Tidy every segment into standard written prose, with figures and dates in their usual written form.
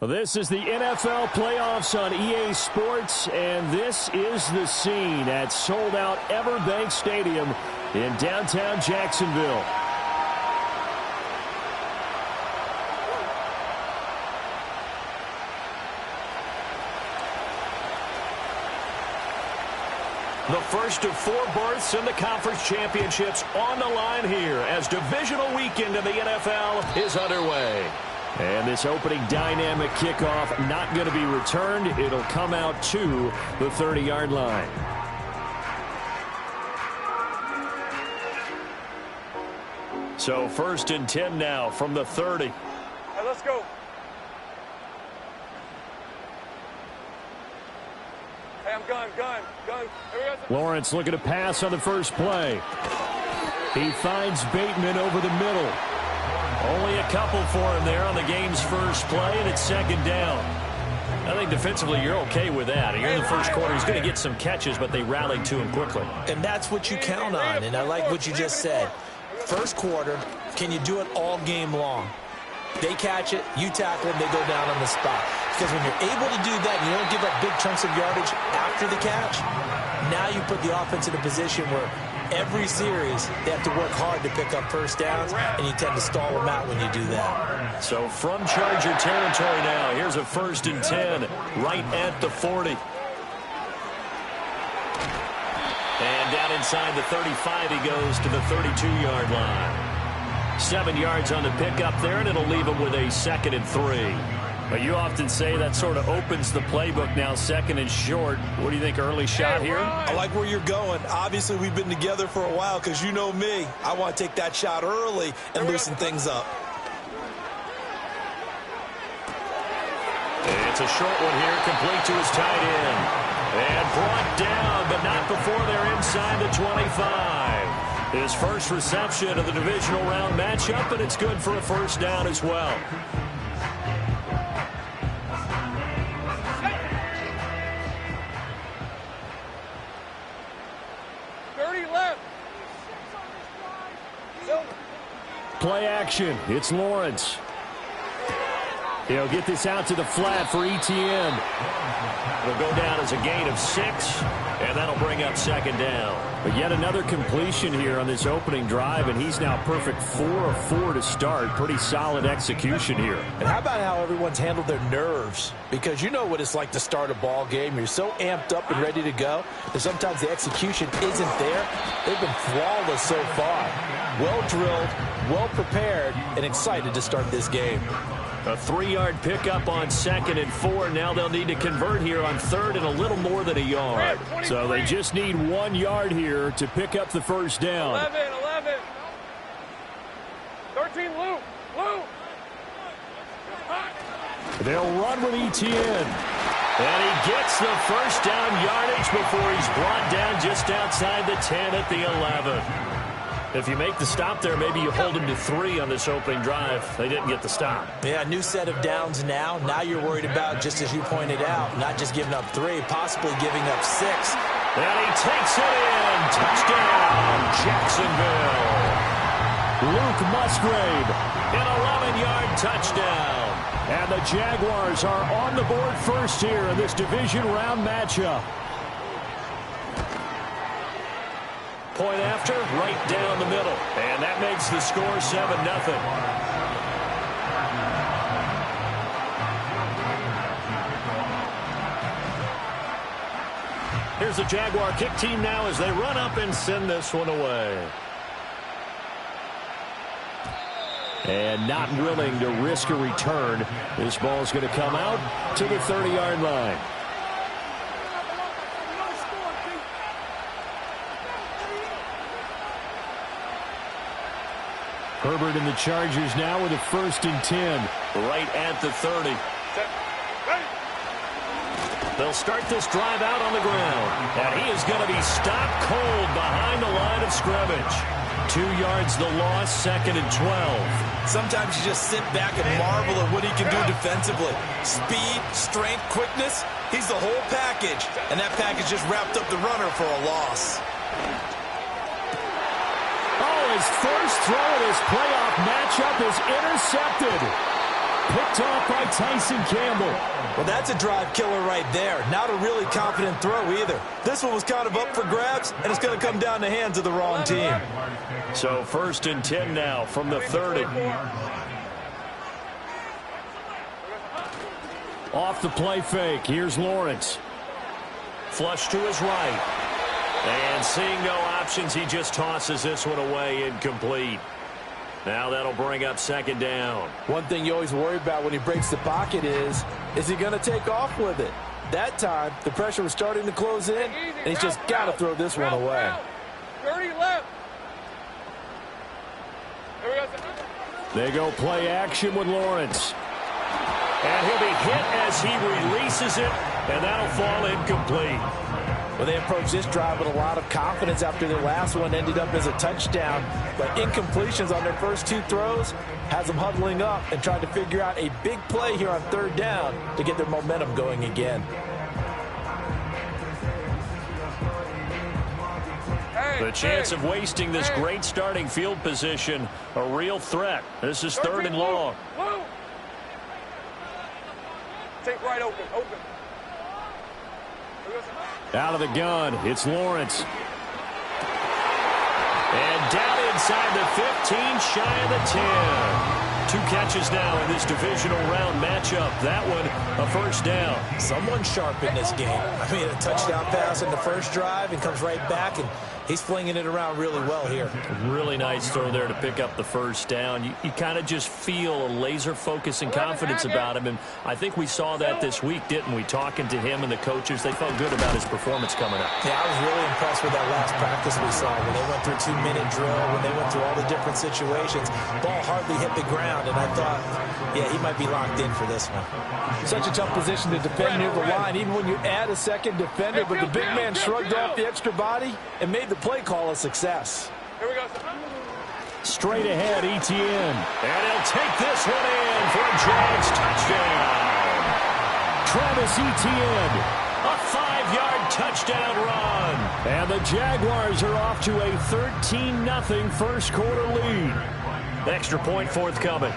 Well, this is the NFL playoffs on EA Sports, and this is the scene at sold-out Everbank Stadium in downtown Jacksonville. The first of 4 berths in the conference championships on the line here as divisional weekend in the NFL is underway. And this opening dynamic kickoff not going to be returned. It'll come out to the 30-yard line. So 1st and 10 now from the 30. Hey, let's go. Hey, I'm gun. Lawrence looking to pass on the first play. He finds Bateman over the middle. Only a couple for him there on the game's first play, and it's 2nd down. I think defensively you're okay with that. Here in the first quarter, he's going to get some catches, but they rallied to him quickly. And that's what you count on, and I like what you just said. First quarter, can you do it all game long? They catch it, you tackle them, they go down on the spot. Because when you're able to do that, and you don't give up big chunks of yardage after the catch, now you put the offense in a position where every series they have to work hard to pick up first downs, and you tend to stall them out when you do that. So from Charger territory now, here's a 1st and 10 right at the 40. And down inside the 35, he goes to the 32-yard line. 7 yards on the pickup there, and it'll leave him with a 2nd and 3. But you often say that sort of opens the playbook now, 2nd and short. What do you think, early shot here? I like where you're going. Obviously, we've been together for a while because you know me. I want to take that shot early and loosen things up. It's a short one here, complete to his tight end. And brought down, but not before they're inside the 25. His first reception of the divisional round matchup, and it's good for a first down as well. Play action. It's Lawrence. He'll get this out to the flat for Etienne. It'll go down as a gain of 6, and that'll bring up 2nd down. But yet another completion here on this opening drive, and he's now perfect 4 of 4 to start. Pretty solid execution here. And how about how everyone's handled their nerves? Because you know what it's like to start a ball game. You're so amped up and ready to go that sometimes the execution isn't there. They've been flawless so far. Well drilled, well prepared, and excited to start this game. A 3-yard pickup on 2nd and 4. Now they'll need to convert here on 3rd and a little more than a yard. So they just need 1 yard here to pick up the first down. 11. 13, Lou. They'll run with Etienne. And he gets the first down yardage before he's brought down just outside the 10 at the 11. If you make the stop there, maybe you hold him to 3 on this opening drive. They didn't get the stop. Yeah, new set of downs now. Now you're worried about, just as you pointed out, not just giving up 3, possibly giving up 6. And he takes it in. Touchdown, Jacksonville. Luke Musgrave, an 11-yard touchdown. And the Jaguars are on the board first here in this division round matchup. Point after, right down the middle. And that makes the score 7-0. Here's the Jaguar kick team now as they run up and send this one away. And not willing to risk a return. This ball is going to come out to the 30-yard line. Herbert and the Chargers now with a 1st and 10. Right at the 30. They'll start this drive out on the ground. And he is going to be stopped cold behind the line of scrimmage. 2 yards the loss, 2nd and 12. Sometimes you just sit back and marvel at what he can do defensively. Speed, strength, quickness. He's the whole package. And that package just wrapped up the runner for a loss. Oh, his first throw of this playoff matchup is intercepted. picked off by Tyson Campbell. Well, that's a drive killer right there. Not a really confident throw either. This one was kind of up for grabs, and it's going to come down the hands of the wrong team. So 1st and 10 now from the 30. Off the play fake. Here's Lawrence. Flush to his right. And seeing no options, he just tosses this one away, incomplete. Now that'll bring up 2nd down. One thing you always worry about when he breaks the pocket is he going to take off with it? That time, the pressure was starting to close in, and he's just got to throw this one away. 30 left. They go play action with Lawrence. And he'll be hit as he releases it, and that'll fall incomplete. Well, they approached this drive with a lot of confidence after their last one ended up as a touchdown. But incompletions on their first 2 throws has them huddling up and trying to figure out a big play here on 3rd down to get their momentum going again. The chance of wasting this great starting field position, a real threat. This is 3rd and long. Take right open. Out of the gun, it's Lawrence. And down inside the 15, shy of the 10. 2 catches now in this divisional round matchup. That one, a 1st down. Someone sharp in this game. I mean, a touchdown pass in the first drive and comes right back, and he's flinging it around really well here. Really nice throw there to pick up the 1st down. You kind of just feel a laser focus and confidence about him, and I think we saw that this week, didn't we? Talking to him and the coaches, they felt good about his performance coming up. Yeah, I was really impressed with that last practice we saw when they went through 2-minute drill, when they went through all the different situations. Ball hardly hit the ground, and I thought, yeah, he might be locked in for this one. Such a tough position to defend near the line, even when you add a 2nd defender, but the big man shrugged off the extra body and made the play call a success. Here we go. Straight ahead, Etienne. And he'll take this one in for a Jags touchdown. Travis Etienne. A 5-yard touchdown run. And the Jaguars are off to a 13-0 first quarter lead. Extra point forthcoming.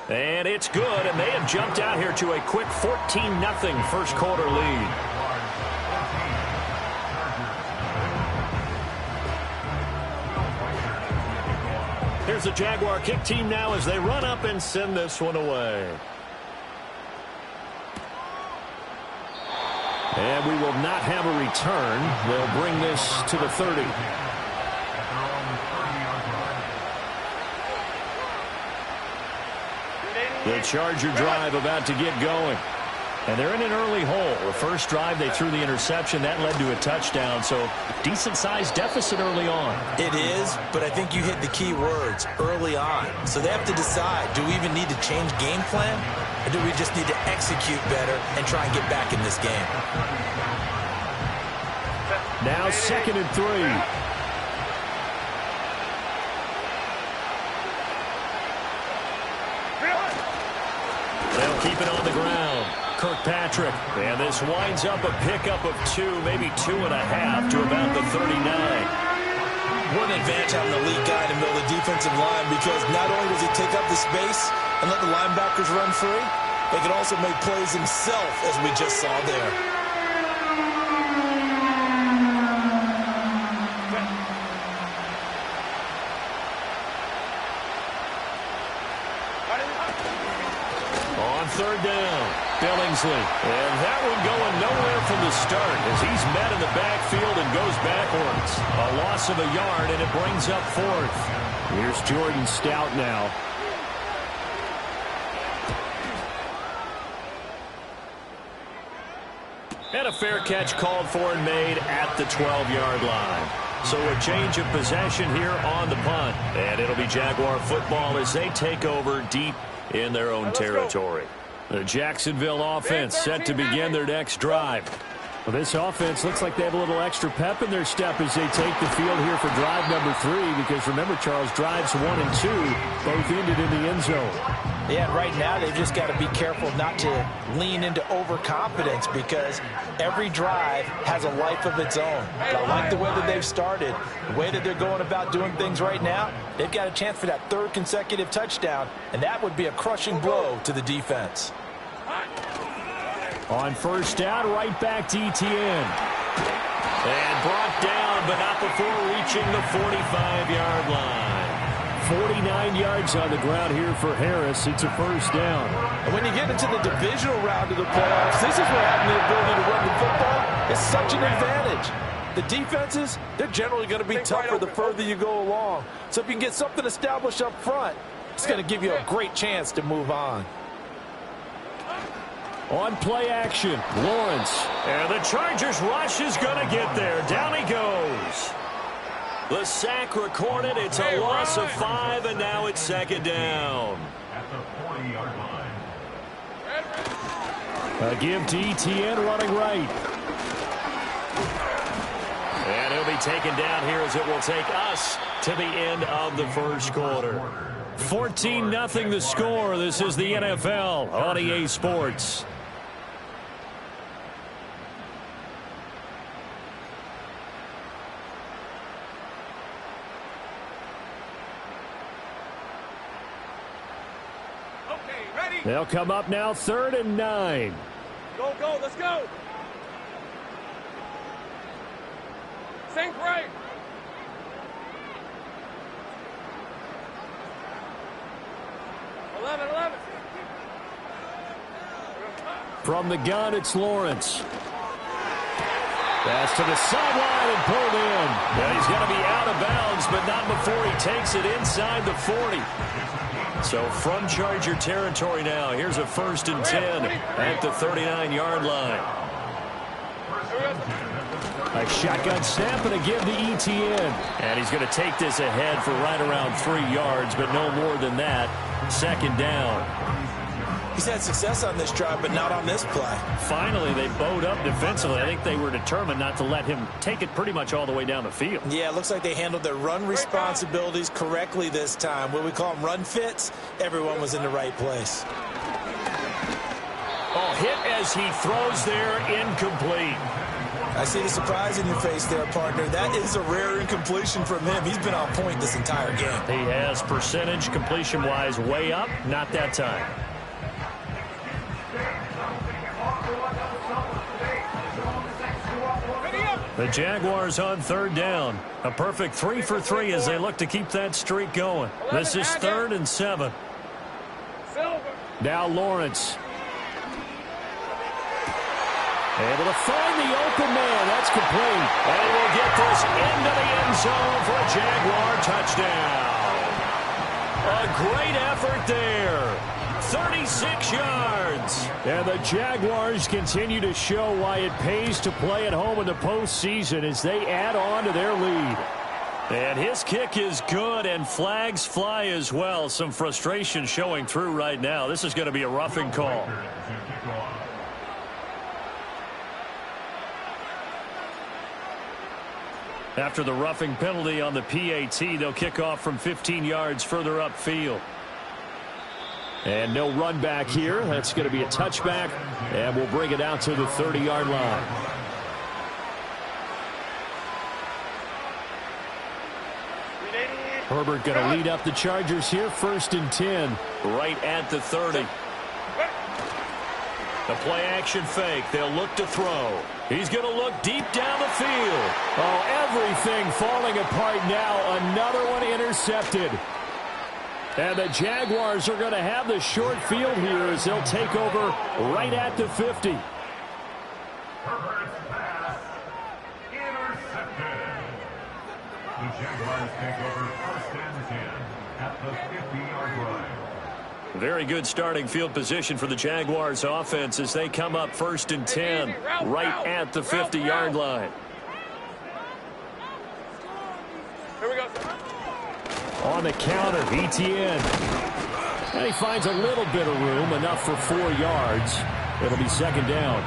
And it's good, and they have jumped out here to a quick 14-0 first quarter lead. Here's the Jaguar kick team now as they run up and send this one away. And we will not have a return. They'll bring this to the 30. The Charger drive about to get going. And they're in an early hole. The first drive, they threw the interception. That led to a touchdown, so decent-sized deficit early on. It is, but I think you hit the key words, early on. So they have to decide, do we even need to change game plan, or do we just need to execute better and try and get back in this game? Now 2nd and 3. They'll keep it on the ground. Kirkpatrick. And this winds up a pickup of 2, maybe 2.5 to about the 39. What an advantage having the lead guy in the middle of the defensive line, because not only does he take up the space and let the linebackers run free, they can also make plays himself, as we just saw there. On 3rd down, Billingsley. And that one going nowhere from the start as he's met in the backfield and goes backwards. A loss of a yard, and it brings up 4th. Here's Jordan Stout now. And a fair catch called for and made at the 12-yard line. So a change of possession here on the punt. And it'll be Jaguar football as they take over deep in their own territory. The Jacksonville offense set to begin their next drive. Well, this offense looks like they have a little extra pep in their step as they take the field here for drive number 3, because remember, Charles, drives 1 and 2 both ended in the end zone. Yeah, and right now they've just got to be careful not to lean into overconfidence, because every drive has a life of its own. But I like the way that they've started, the way that they're going about doing things right now. They've got a chance for that 3rd consecutive touchdown, and that would be a crushing blow to the defense. On first down, right back to Etienne. And brought down, but not before reaching the 45-yard line. 49 yards on the ground here for Harris. It's a first down. And when you get into the divisional round of the playoffs, this is where having the ability to run the football is such an advantage. The defenses, they're generally going to be tougher the further you go along. So if you can get something established up front, it's going to give you a great chance to move on. On play action, Lawrence. And the Chargers rush is going to get there. Down he goes. The sack recorded. It's a loss of 5, and now it's 2nd down. At the 40-yard line. A give to Etienne running right. And he'll be taken down here as it will take us to the end of the first quarter. 14-0 the score. This is the NFL on EA Sports. They'll come up now, 3rd and 9. Go, go, let's go. Sink right. From the gun, it's Lawrence. Pass to the sideline and pulled in. And he's going to be out of bounds, but not before he takes it inside the 40. So from Charger territory now, here's a 1st and 10 at the 39-yard line. A shotgun snap and a give to Etienne. And he's going to take this ahead for right around 3 yards, but no more than that. 2nd down. He's had success on this drive, but not on this play. Finally, they bowed up defensively. I think they were determined not to let him take it pretty much all the way down the field. Yeah, it looks like they handled their run responsibilities correctly this time. What we call them run fits, everyone was in the right place. Oh, hit as he throws there, incomplete. I see the surprise in your face there, partner. That is a rare incompletion from him. He's been on point this entire game. He has percentage completion-wise way up, not that time. The Jaguars on 3rd down. A perfect 3 for 3 as they look to keep that streak going. This is 3rd and 7. Now Lawrence. Able to find the open man. That's complete. And he will get this into the end zone for a Jaguar touchdown. A great effort there. 36 yards. And the Jaguars continue to show why it pays to play at home in the postseason as they add on to their lead. And his kick is good, and flags fly as well. Some frustration showing through right now. This is going to be a roughing call. After the roughing penalty on the PAT, they'll kick off from 15 yards further upfield. And no run back here. That's going to be a touchback, and we'll bring it out to the 30-yard line. Herbert going to lead up the Chargers here, 1st and 10. Right at the 30. The play-action fake. They'll look to throw. He's going to look deep down the field. Oh, everything falling apart now. Another one intercepted. And the Jaguars are going to have the short field here as they'll take over right at the 50. Herbert's pass intercepted. The Jaguars take over 1st and 10 at the 50-yard line. Very good starting field position for the Jaguars offense as they come up 1st and 10 right at the 50-yard line. Here we go. On the counter, Etienne. And he finds a little bit of room, enough for 4 yards. It'll be 2nd down.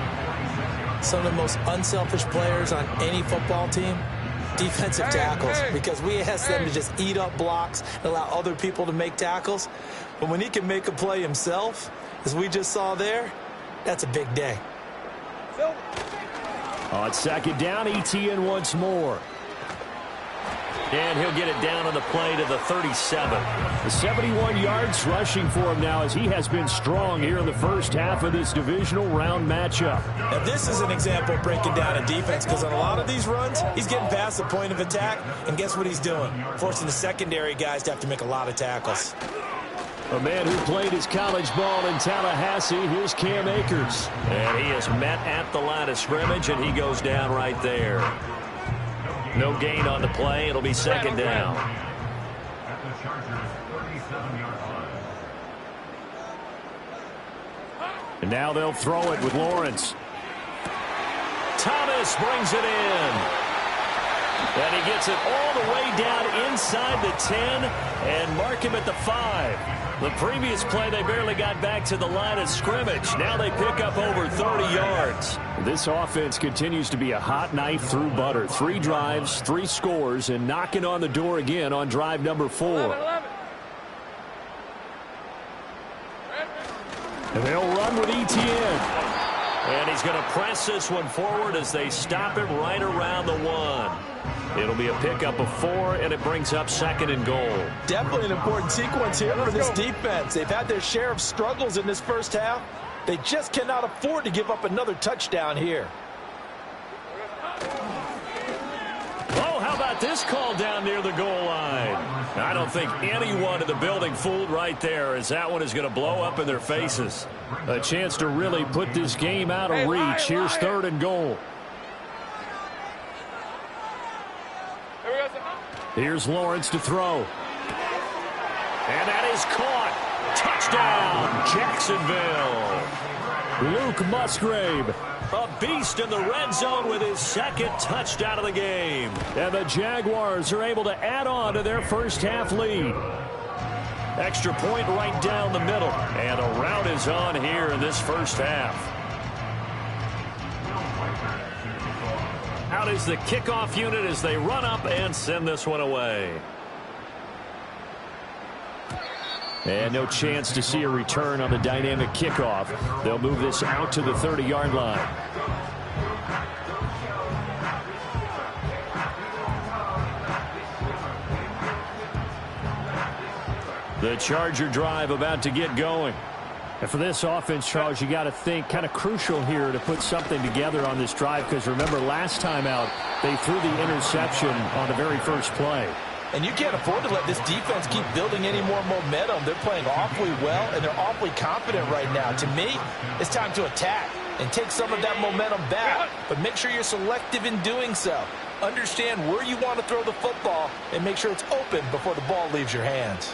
some of the most unselfish players on any football team? Defensive tackles, because we ask them to just eat up blocks and allow other people to make tackles. But when he can make a play himself, as we just saw there, that's a big day. On second down, ETN once more. And he'll get it down on the play to the 37. The 71 yards rushing for him now as he has been strong here in the first half of this divisional round matchup. Now this is an example of breaking down a defense, because on a lot of these runs, he's getting past the point of attack, and guess what he's doing? Forcing the secondary guys to have to make a lot of tackles. A man who played his college ball in Tallahassee, here's Cam Akers. And he is met at the line of scrimmage, and he goes down right there. No gain on the play. It'll be second down. At the Chargers' 37-yard line. And now they'll throw it with Lawrence. Thomas brings it in. And he gets it all the way down inside the 10 and mark him at the 5. The previous play, they barely got back to the line of scrimmage. Now they pick up over 30 yards. This offense continues to be a hot knife through butter. 3 drives, 3 scores, and knocking on the door again on drive number 4. And they'll run with ETN. And he's going to press this one forward as they stop him right around the 1. It'll be a pickup of 4, and it brings up second and goal. Definitely an important sequence here for this defense. They've had their share of struggles in this first half. They just cannot afford to give up another touchdown here. Oh, how about this call down near the goal line? I don't think anyone in the building fooled right there, as that one is going to blow up in their faces. A chance to really put this game out of reach. Here's third and goal. Here's Lawrence to throw. And that is caught. Touchdown, Jacksonville. Luke Musgrave. A beast in the red zone with his second touchdown of the game. And the Jaguars are able to add on to their first half lead. Extra point right down the middle. And a rout is on here in this first half. Out is the kickoff unit as they run up and send this one away. And no chance to see a return on the dynamic kickoff. They'll move this out to the 30-yard line. The Charger drive about to get going. And for this offense, Charles, you got to think kind of crucial here to put something together on this drive, because remember last time out they threw the interception on the very first play. And you can't afford to let this defense keep building any more momentum. They're playing awfully well, and they're awfully confident right now. To me, it's time to attack and take some of that momentum back, but make sure you're selective in doing so. Understand where you want to throw the football and make sure it's open before the ball leaves your hands.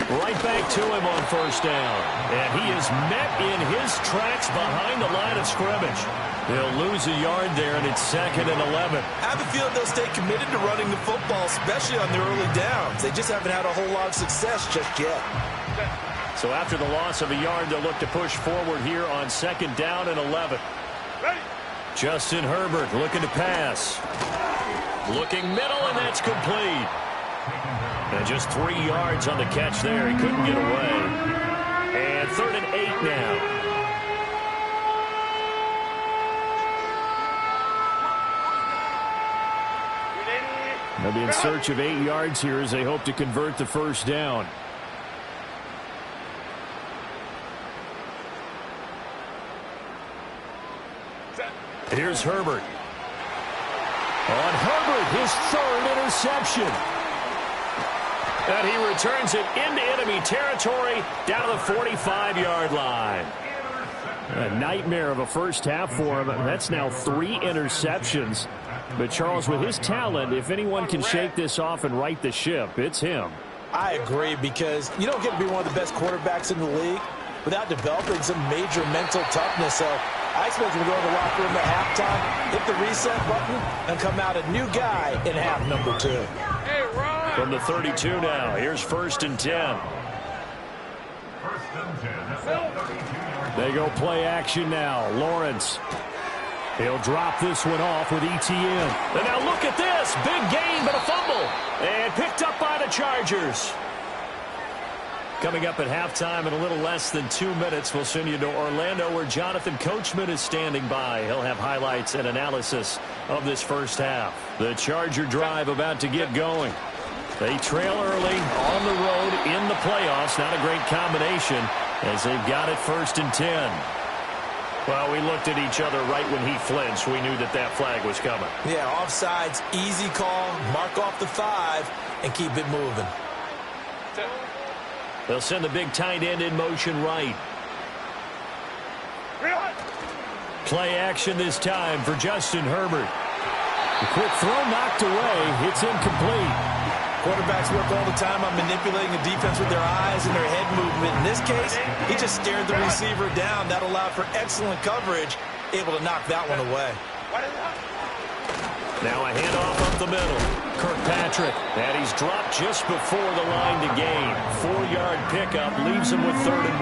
Right back to him on first down. And he is met in his tracks behind the line of scrimmage. They'll lose a yard there, and it's second and 11. I have a feeling they'll stay committed to running the football, especially on their early downs. They just haven't had a whole lot of success just yet. So after the loss of a yard, they'll look to push forward here on second down and 11. Justin Herbert looking to pass. Looking middle, and that's complete. And just 3 yards on the catch there. He couldn't get away. And third and 8 now. They'll be in search of 8 yards here as they hope to convert the first down. Here's Herbert. On Herbert, his third interception. And he returns it into enemy territory down to the 45-yard line. A nightmare of a first half for him. That's now 3 interceptions. But, Charles, with his talent, if anyone can shake this off and right the ship, it's him. I agree, because you don't get to be one of the best quarterbacks in the league without developing some major mental toughness. So I expect him to go in the locker room at halftime, hit the reset button, and come out a new guy in half number 2. From the 32 now, here's first and 10. First and 10 at the 32-yard They go play action now. Lawrence. He'll drop this one off with ETN. And now look at this. Big gain, but a fumble. And picked up by the Chargers. Coming up at halftime in a little less than 2 minutes, we'll send you to Orlando where Jonathan Coachman is standing by. He'll have highlights and analysis of this first half. The Charger drive about to get going. They trail early on the road in the playoffs. Not a great combination as they've got it 1st and 10. Well, we looked at each other right when he flinched. We knew that that flag was coming. Yeah, offsides, easy call. Mark off the 5 and keep it moving. They'll send the big tight end in motion right. Play action this time for Justin Herbert. The quick throw knocked away. It's incomplete. Quarterbacks work all the time on manipulating the defense with their eyes and their head movement. In this case, he just stared the receiver down. That allowed for excellent coverage, able to knock that one away. Now a handoff up the middle. Kirkpatrick, and he's dropped just before the line to gain. 4-yard pickup leaves him with 3rd and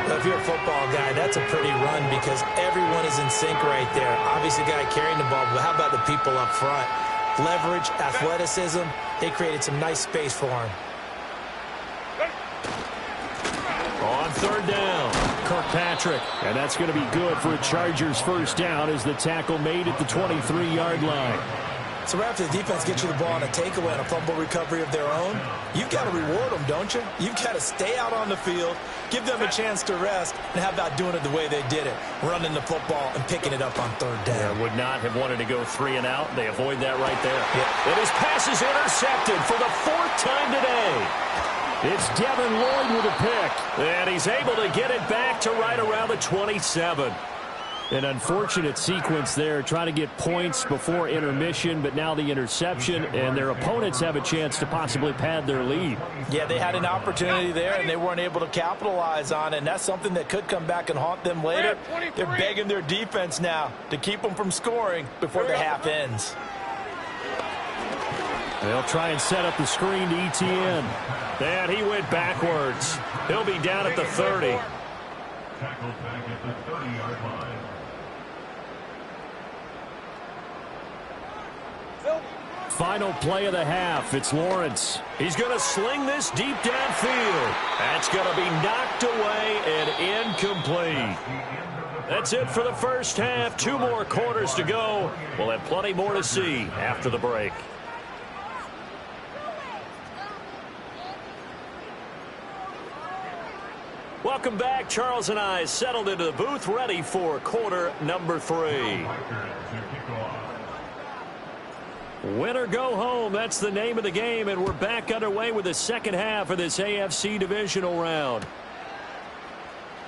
1. If you're a football guy, that's a pretty run because everyone is in sync right there. Obviously, the guy carrying the ball, but how about the people up front? Leverage, athleticism, they created some nice space for him. On 3rd down, Kirkpatrick, and that's going to be good for a Chargers first down as the tackle made at the 23-yard line. So right after the defense gets you the ball on a takeaway and a fumble recovery of their own, you've got to reward them, don't you? You've got to stay out on the field, give them a chance to rest, and how about doing it the way they did it, running the football and picking it up on 3rd down. Yeah, would not have wanted to go 3 and out. They avoid that right there. Yeah. And his pass is intercepted for the 4th time today. It's Devin Lloyd with a pick. And he's able to get it back to right around the 27. An unfortunate sequence there, trying to get points before intermission, but now the interception, and their opponents have a chance to possibly pad their lead. Yeah, they had an opportunity there, and they weren't able to capitalize on it, and that's something that could come back and haunt them later. They're begging their defense now to keep them from scoring before the half ends. They'll try and set up the screen to ETN. And he went backwards. He'll be down at the 30. Tackled back at the 30-yard line. Final play of the half. It's Lawrence. He's going to sling this deep downfield. That's going to be knocked away and incomplete. That's it for the first half. 2 more quarters to go. We'll have plenty more to see after the break. Welcome back. Charles and I settled into the booth, ready for quarter number 3. Win or go home, that's the name of the game, and we're back underway with the second half of this AFC divisional round.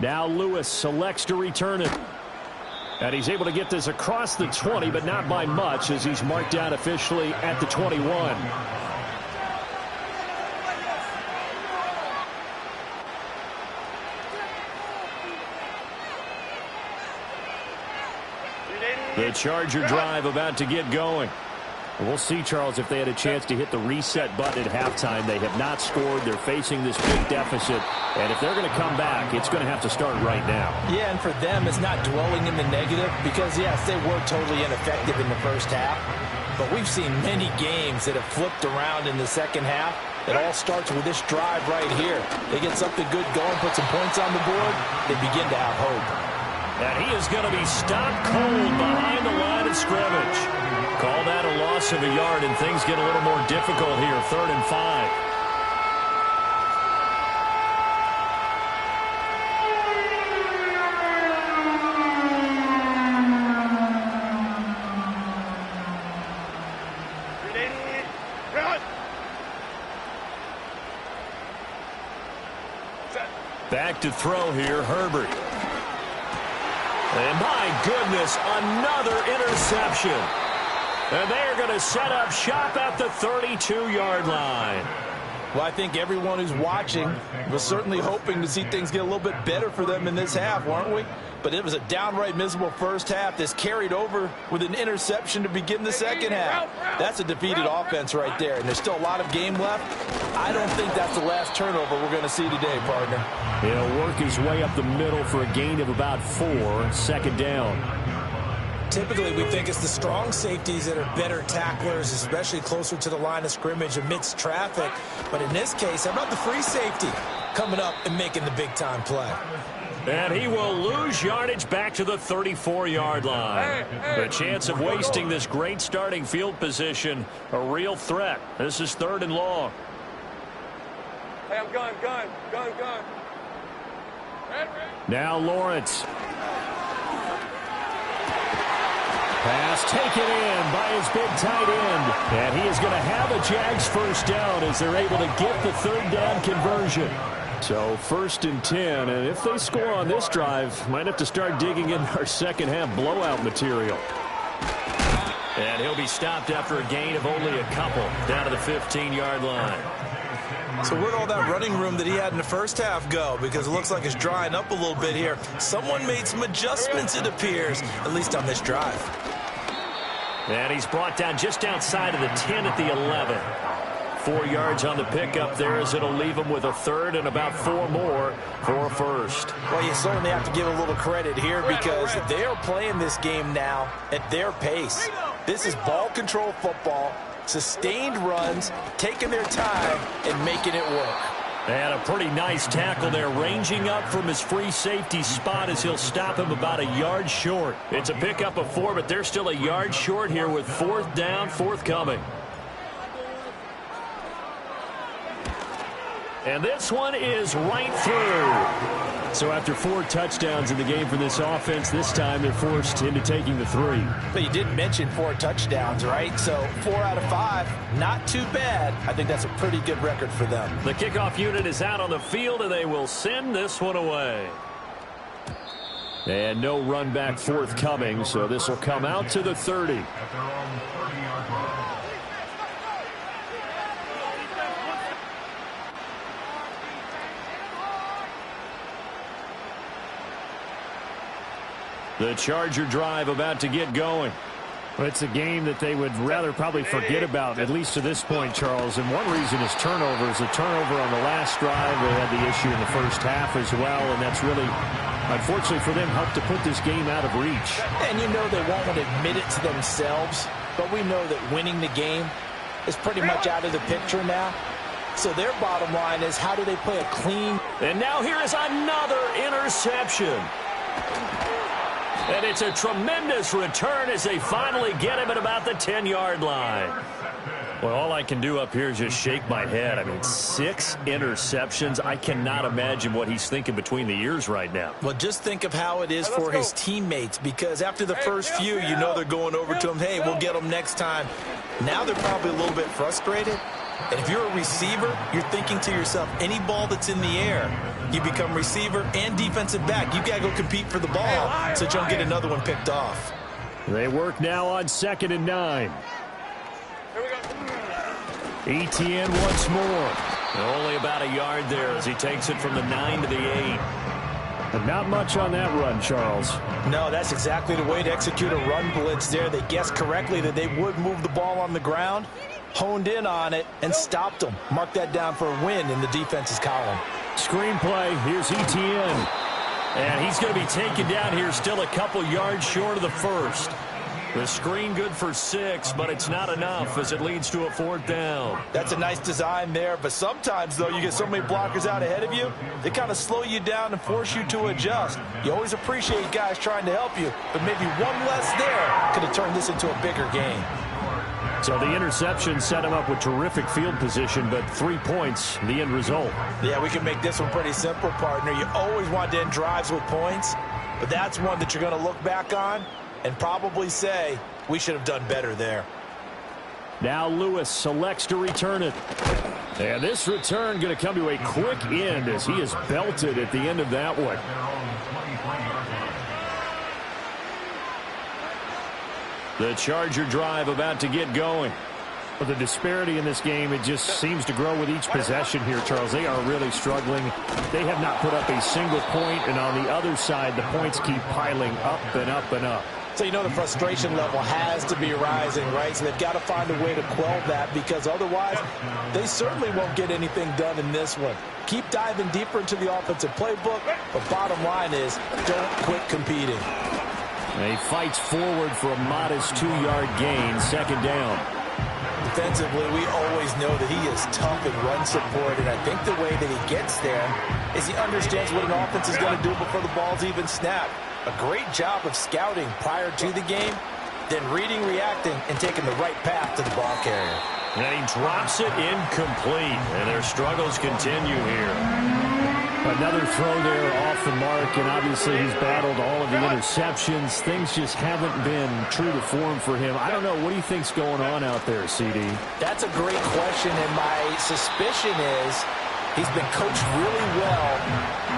Now Lewis selects to return it. And he's able to get this across the 20, but not by much as he's marked out officially at the 21. The Charger drive about to get going. We'll see, Charles, if they had a chance to hit the reset button at halftime. They have not scored. They're facing this big deficit. And if they're going to come back, it's going to have to start right now. Yeah, and for them, it's not dwelling in the negative because, yes, they were totally ineffective in the first half. But we've seen many games that have flipped around in the second half. It all starts with this drive right here. They get something good going, put some points on the board, they begin to have hope. And he is going to be stopped cold behind the line of scrimmage. Call that a loss of a yard, and things get a little more difficult here. 3rd and 5. Back to throw here, Herbert. And my goodness, another interception. And they're going to set up shop at the 32-yard line. Well, I think everyone who's watching was certainly hoping to see things get a little bit better for them in this half, weren't we? But it was a downright miserable first half. This carried over with an interception to begin the second half. That's a defeated offense right there, and there's still a lot of game left. I don't think that's the last turnover we're going to see today, partner. He'll work his way up the middle for a gain of about 4, second down. Typically, we think it's the strong safeties that are better tacklers, especially closer to the line of scrimmage amidst traffic. But in this case, how about the free safety coming up and making the big-time play? And he will lose yardage back to the 34-yard line. The chance of wasting this great starting field position, a real threat. This is 3rd and long. Hey, I'm gun. Now Lawrence. Pass taken in by his big tight end. And he is going to have a Jags first down as they're able to get the 3rd down conversion. So 1st and 10, and if they score on this drive, might have to start digging in our second half blowout material. And he'll be stopped after a gain of only a couple down to the 15-yard line. So where'd all that running room that he had in the first half go? Because it looks like it's drying up a little bit here. Someone made some adjustments, it appears, at least on this drive. And he's brought down just outside of the 10 at the 11. 4 yards on the pickup there as it'll leave him with a 3rd and about 4 more for a first. Well, you certainly have to give a little credit here because they are playing this game now at their pace. This is ball control football, sustained runs, taking their time and making it work. And a pretty nice tackle there, ranging up from his free safety spot as he'll stop him about a yard short. It's a pickup of 4, but they're still a yard short here with 4th down, forthcoming. And this one is right through. So after 4 touchdowns in the game for this offense, this time they're forced into taking the 3. But you did mention 4 touchdowns, right? So 4 out of 5, not too bad. I think that's a pretty good record for them. The kickoff unit is out on the field, and they will send this one away. And no run back forthcoming, so this will come out to the 30. At their own 30-yard line. The Charger drive about to get going. Well, it's a game that they would rather probably forget about, at least to this point, Charles. And one reason is turnovers. A turnover on the last drive. They had the issue in the first half as well, and that's really, unfortunately for them, helped to put this game out of reach. And you know they won't admit it to themselves, but we know that winning the game is pretty much out of the picture now. So their bottom line is, how do they play a clean? And now here is another interception. And it's a tremendous return as they finally get him at about the 10-yard line. Well, all I can do up here is just shake my head. I mean, 6 interceptions. I cannot imagine what he's thinking between the ears right now. Well, just think of how it is for his teammates, because after the first few, you know they're going over to him, hey, we'll get them next time. Now they're probably a little bit frustrated. And if you're a receiver, you're thinking to yourself, any ball that's in the air, you become receiver and defensive back. You got to go compete for the ball so you don't get another one picked off. They work now on 2nd and 9. Etienne once more. Only about a yard there as he takes it from the 9 to the 8. But not much on that run, Charles. No, that's exactly the way to execute a run blitz there. They guessed correctly that they would move the ball on the ground, honed in on it, and stopped them. Mark that down for a win in the defense's column. Screenplay, here's Etienne. And he's going to be taken down here still a couple yards short of the first. The screen good for 6, but it's not enough as it leads to a 4th down. That's a nice design there, but sometimes, though, you get so many blockers out ahead of you, they kind of slow you down and force you to adjust. You always appreciate guys trying to help you, but maybe one less there could have turned this into a bigger game. So the interception set him up with terrific field position, but 3 points, the end result. Yeah, we can make this one pretty simple, partner. You always want to end drives with points, but that's one that you're going to look back on and probably say, we should have done better there. Now Lewis selects to return it. And this return going to come to a quick end as he is belted at the end of that one. The Charger drive about to get going. But the disparity in this game, it just seems to grow with each possession here, Charles. They are really struggling. They have not put up a single point, and on the other side, the points keep piling up and up and up. So you know the frustration level has to be rising, right? So they've got to find a way to quell that, because otherwise they certainly won't get anything done in this one. Keep diving deeper into the offensive playbook, but bottom line is don't quit competing. And he fights forward for a modest 2-yard gain, second down. Defensively, we always know that he is tough in run support, and I think the way that he gets there is he understands what an offense is going to do before the ball's even snapped. A great job of scouting prior to the game, then reading, reacting, and taking the right path to the ball carrier. And he drops it incomplete, and their struggles continue here. Another throw there off the mark, and obviously he's battled all of the interceptions. Things just haven't been true to form for him. I don't know. What do you think's going on out there, CD? That's a great question, and my suspicion is he's been coached really well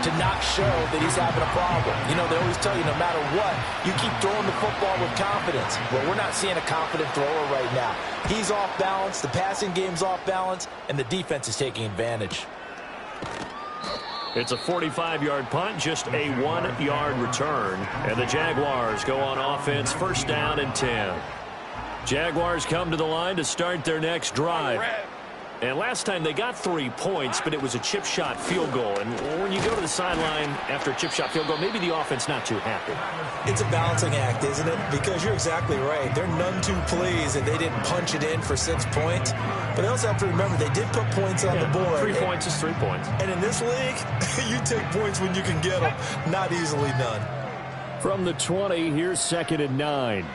to not show that he's having a problem. You know, they always tell you no matter what, you keep throwing the football with confidence. Well, we're not seeing a confident thrower right now. He's off balance, the passing game's off balance, and the defense is taking advantage. It's a 45-yard punt, just a 1-yard return. And the Jaguars go on offense, first down and 10. Jaguars come to the line to start their next drive. And last time they got 3 points, but it was a chip shot field goal. And when you go to the sideline after a chip shot field goal, maybe the offense not too happy. It's a balancing act, isn't it? Because you're exactly right. They're none too pleased that they didn't punch it in for 6 points. But they also have to remember they did put points on the board. 3 points is 3 points. And in this league, you take points when you can get them. Not easily done. From the 20, here's second and 9.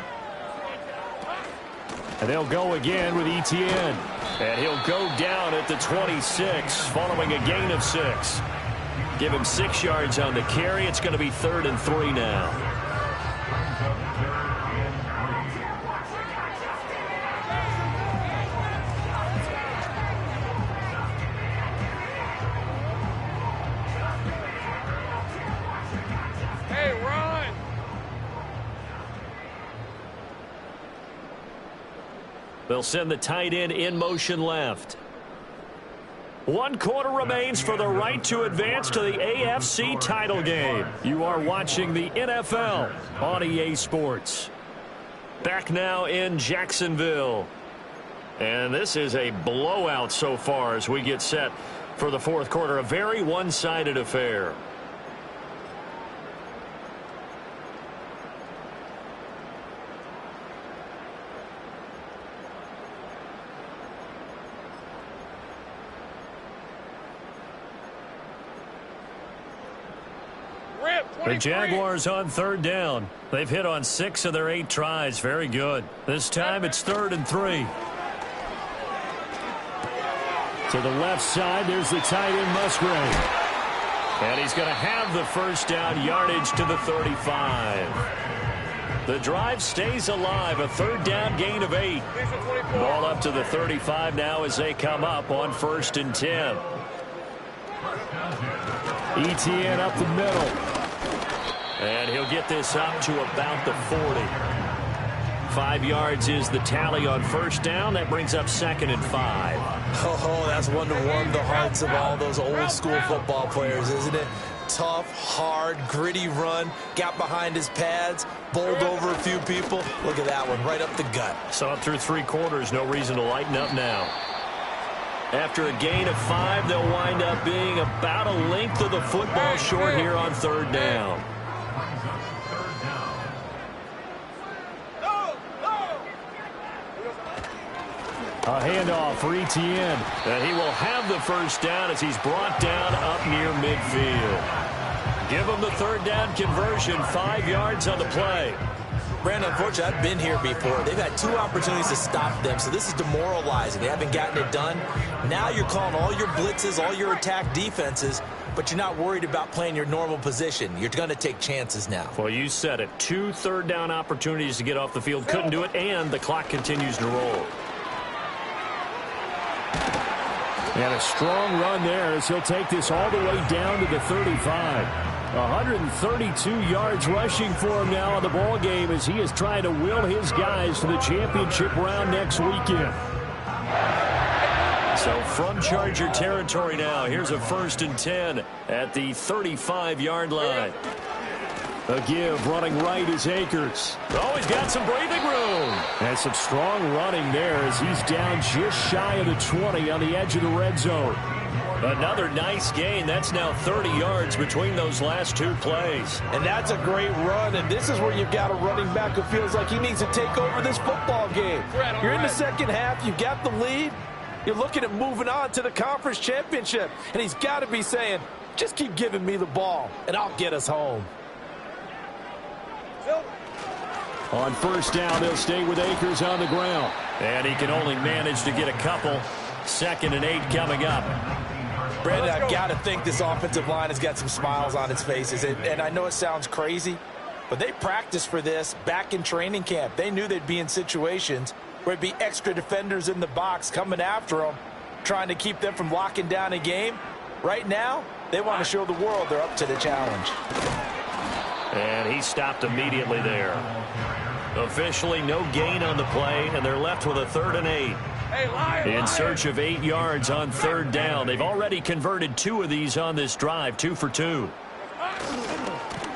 And they'll go again with Etienne. And he'll go down at the 26 following a gain of 6. Give him 6 yards on the carry. It's going to be 3rd and 3 now. Hey, run! They'll send the tight end in motion left. 1 quarter remains for the right to advance to the AFC title game. You are watching the NFL on EA Sports. Back now in Jacksonville. And this is a blowout so far as we get set for the 4th quarter. A very one-sided affair. The Jaguars on 3rd down. They've hit on 6 of their 8 tries. Very good. This time it's 3rd and 3. To the left side, there's the tight end Musgrave. And he's going to have the first down, yardage to the 35. The drive stays alive. A 3rd down gain of 8. Ball up to the 35 now as they come up on 1st and 10. Etienne up the middle. And he'll get this up to about the 40. 5 yards is the tally on 1st down. That brings up 2nd and 5. Oh, that's one to warm the hearts of all those old school football players, isn't it? Tough, hard, gritty run. Got behind his pads, bowled over a few people. Look at that one, right up the gut. So up through 3 quarters, no reason to lighten up now. After a gain of 5, they'll wind up being about a length of the football short here on 3rd down. A handoff for Etienne. And he will have the first down as he's brought down up near midfield. Give him the 3rd down conversion, 5 yards on the play. Brandon, unfortunately, I've been here before. They've had 2 opportunities to stop them, so this is demoralizing. They haven't gotten it done. Now you're calling all your blitzes, all your attack defenses, but you're not worried about playing your normal position. You're going to take chances now. Well, you said it. 2 3rd down opportunities to get off the field. Couldn't do it, and the clock continues to roll. And a strong run there as he'll take this all the way down to the 35. 132 yards rushing for him now in the ball game as he is trying to will his guys to the championship round next weekend. So from Charger territory now, here's a 1st and 10 at the 35-yard line. A give, running right is Akers. Oh, he's got some breathing room. And some strong running there as he's down just shy of the 20 on the edge of the red zone. Another nice gain. That's now 30 yards between those last 2 plays. And that's a great run, and this is where you've got a running back who feels like he needs to take over this football game. You're in the second half, you've got the lead, you're looking at moving on to the conference championship, and he's got to be saying, just keep giving me the ball, and I'll get us home. On 1st down, they'll stay with Akers on the ground. And he can only manage to get a couple. 2nd and 8 coming up. Brandon, I've got to think this offensive line has got some smiles on its faces. And I know it sounds crazy, but they practiced for this back in training camp. They knew they'd be in situations where it'd be extra defenders in the box coming after them, trying to keep them from locking down a game. Right now, they want to show the world they're up to the challenge. And he stopped immediately there. Officially no gain on the play, and they're left with a 3rd and 8. In search of 8 yards on 3rd down. They've already converted 2 of these on this drive, 2 for 2.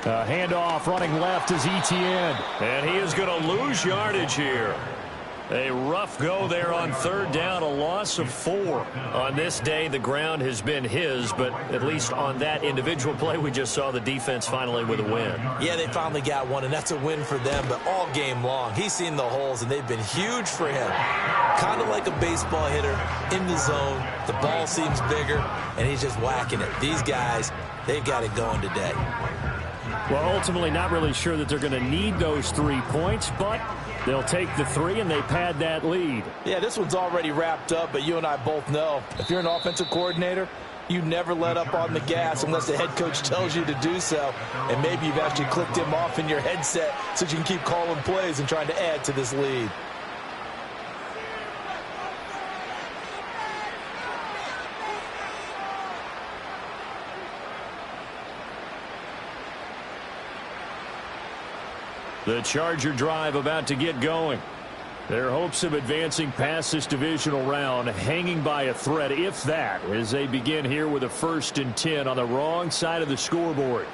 Handoff running left is Etienne. And he is going to lose yardage here. A rough go there on 3rd down, a loss of 4. On this day, the ground has been his, but at least on that individual play, we just saw the defense finally with a win. Yeah, they finally got one, and that's a win for them, but all game long, he's seen the holes, and they've been huge for him. Kind of like a baseball hitter in the zone. The ball seems bigger, and he's just whacking it. These guys, they've got it going today. Well, ultimately not really sure that they're going to need those 3 points, but they'll take the 3 and they pad that lead. Yeah, this one's already wrapped up, but you and I both know if you're an offensive coordinator, you never let up on the gas unless the head coach tells you to do so. And maybe you've actually clicked him off in your headset so you can keep calling plays and trying to add to this lead. The Charger drive about to get going. Their hopes of advancing past this divisional round hanging by a thread, if that, as they begin here with a 1st and 10 on the wrong side of the scoreboard.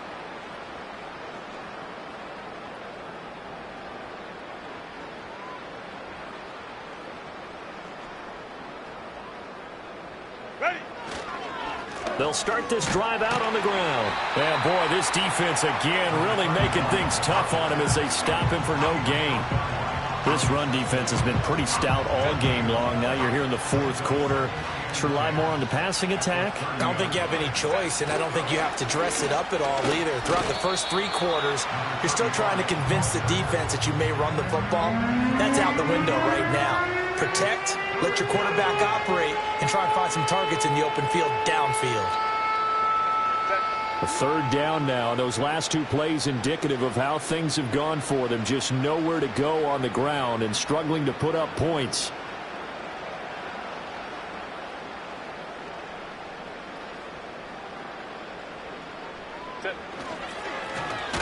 They'll start this drive out on the ground. And boy, this defense again really making things tough on him as they stop him for no gain. This run defense has been pretty stout all game long. Now you're here in the 4th quarter. Let's rely more on the passing attack. I don't think you have any choice, and I don't think you have to dress it up at all either. Throughout the first 3 quarters, you're still trying to convince the defense that you may run the football. That's out the window right now. Protect, let your quarterback operate, and try and find some targets in the open field downfield. A 3rd down now. Those last 2 plays indicative of how things have gone for them. Just nowhere to go on the ground and struggling to put up points.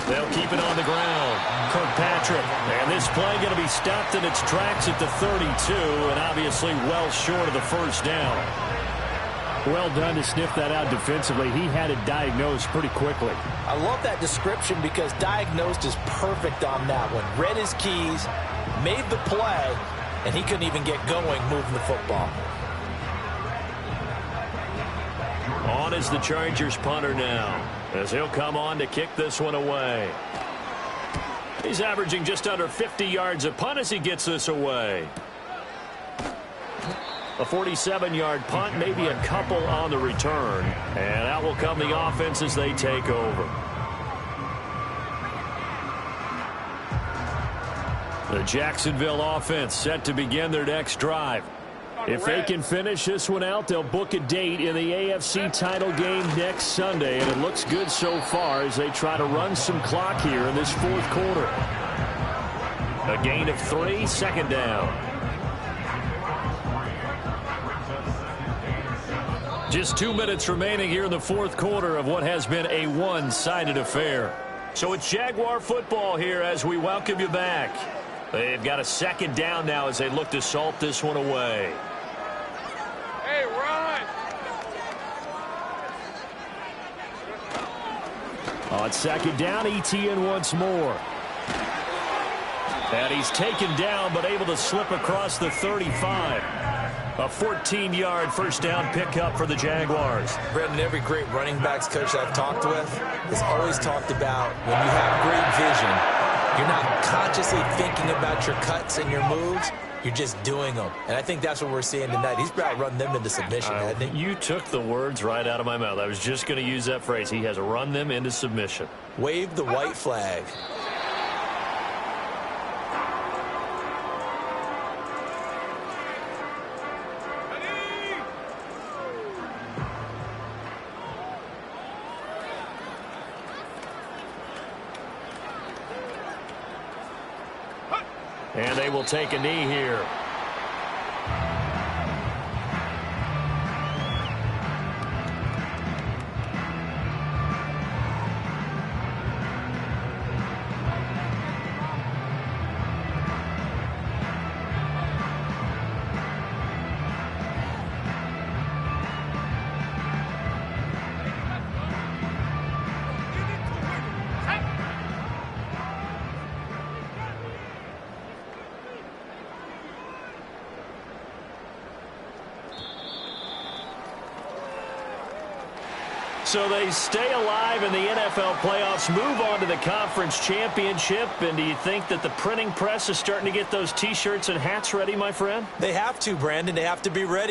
They'll keep it on the ground. Kirkpatrick. And this play going to be stopped in its tracks at the 32, and obviously well short of the 1st down. Well done to sniff that out defensively. He had it diagnosed pretty quickly. I love that description because diagnosed is perfect on that one. Read his keys, made the play, and he couldn't even get going moving the football. On is the Chargers punter now, as he'll come on to kick this one away. He's averaging just under 50 yards a punt as he gets this away. A 47-yard punt, maybe a couple on the return. And out will come the offense as they take over. The Jacksonville offense set to begin their next drive. If they can finish this one out, they'll book a date in the AFC title game next Sunday. And it looks good so far as they try to run some clock here in this 4th quarter. A gain of 3, 2nd down. Just 2 minutes remaining here in the 4th quarter of what has been a one-sided affair. So it's Jaguar football here as we welcome you back. They've got a 2nd down now as they look to salt this one away. Hey, On second down, ETN once more. And he's taken down, but able to slip across the 35. A 14-yard first down pickup for the Jaguars. Brandon, every great running backs coach I've talked with has always talked about when you have great vision, you're not consciously thinking about your cuts and your moves. You're just doing them. And I think that's what we're seeing tonight. He's probably run them into submission, hasn't he? You took the words right out of my mouth. I was just going to use that phrase. He has run them into submission. Wave the white flag. And they will take a knee here. So they stay alive in the NFL playoffs, move on to the conference championship. And do you think that the printing press is starting to get those T-shirts and hats ready, my friend? They have to, Brandon. They have to be ready.